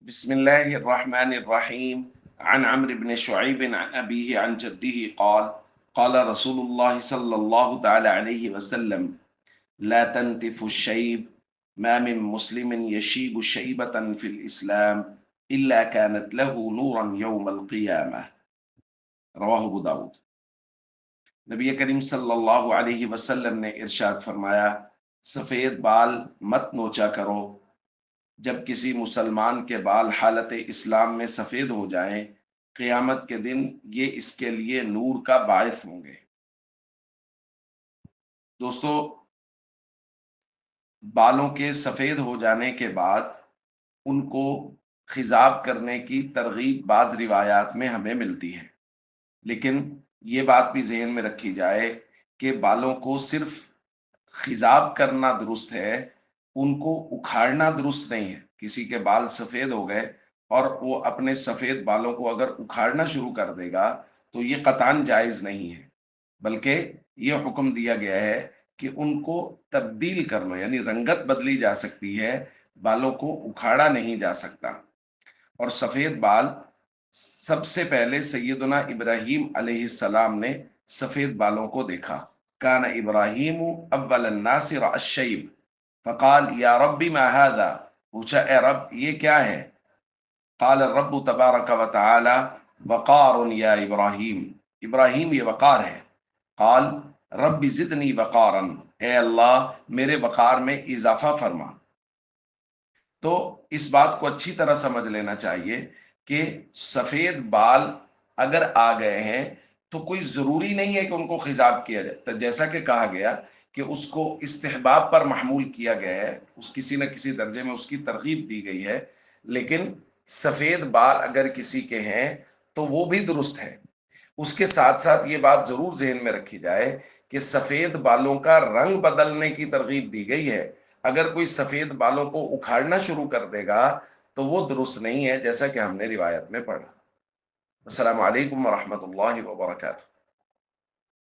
بسم الله الرحمن الرحيم. عن عمرو بن شعيب عن أبيه عن جده قال قال رسول الله صلى الله تعالى عليه وسلم: لا تنتف الشيب. ما من مسلم يشيب شيبة في الإسلام إلا كانت له نورا يوم القيامة. رواہ ابو داود۔ نبی کریم صلی اللہ علیہ وسلم نے ارشاد فرمایا، سفید بال مت نوچا کرو۔ جب کسی مسلمان کے بال حالت اسلام میں سفید ہو جائیں، قیامت کے دن یہ اس کے لیے نور کا باعث ہوں گے۔ دوستو، بالوں کے سفید ہو جانے کے بعد ان کو خضاب کرنے کی ترغیب بعض روایات میں ہمیں ملتی ہے، لیکن یہ بات بھی ذہن میں رکھی جائے کہ بالوں کو صرف خضاب کرنا درست ہے، ان کو اکھاڑنا درست نہیں ہے۔ کسی کے بال سفید ہو گئے اور وہ اپنے سفید بالوں کو اگر اکھاڑنا شروع کر دے گا تو یہ قطعاً جائز نہیں ہے، بلکہ یہ حکم دیا گیا ہے کہ ان کو تبدیل کر لو، یعنی رنگت بدلی جا سکتی ہے، بالوں کو اکھاڑا نہیں جا سکتا۔ اور سفید بال سب سے پہلے سیدنا ابراہیم علیہ السلام نے سفید بالوں کو دیکھا۔ کان ابراہیم اول الناس رأى الشیب فقال یا رب ما هذا، پوچھا اے رب یہ کیا ہے؟ قال الرب تبارک و تعالی وقار یا ابراہیم، ابراہیم یہ وقار ہے۔ قال رب زدنی وقارا، اے اللہ میرے وقار میں اضافہ فرما۔ تو اس بات کو اچھی طرح سمجھ لینا چاہیے کہ سفید بال اگر آ گئے ہیں تو کوئی ضروری نہیں ہے کہ ان کو خضاب کیا جائے، تو جیسا کہ کہا گیا کہ اس کو استحباب پر محمول کیا گیا ہے، اس کسی نہ کسی درجے میں اس کی ترغیب دی گئی ہے، لیکن سفید بال اگر کسی کے ہیں تو وہ بھی درست ہے۔ اس کے ساتھ ساتھ یہ بات ضرور ذہن میں رکھی جائے کہ سفید بالوں کا رنگ بدلنے کی ترغیب دی گئی ہے۔ اگر کوئی سفید بالوں کو اکھاڑنا شروع کر دے گا تو وہ درست نہیں ہے، جیسا کہ ہم نے روایت میں پڑھا۔ السلام علیکم ورحمۃ اللہ وبرکاتہ۔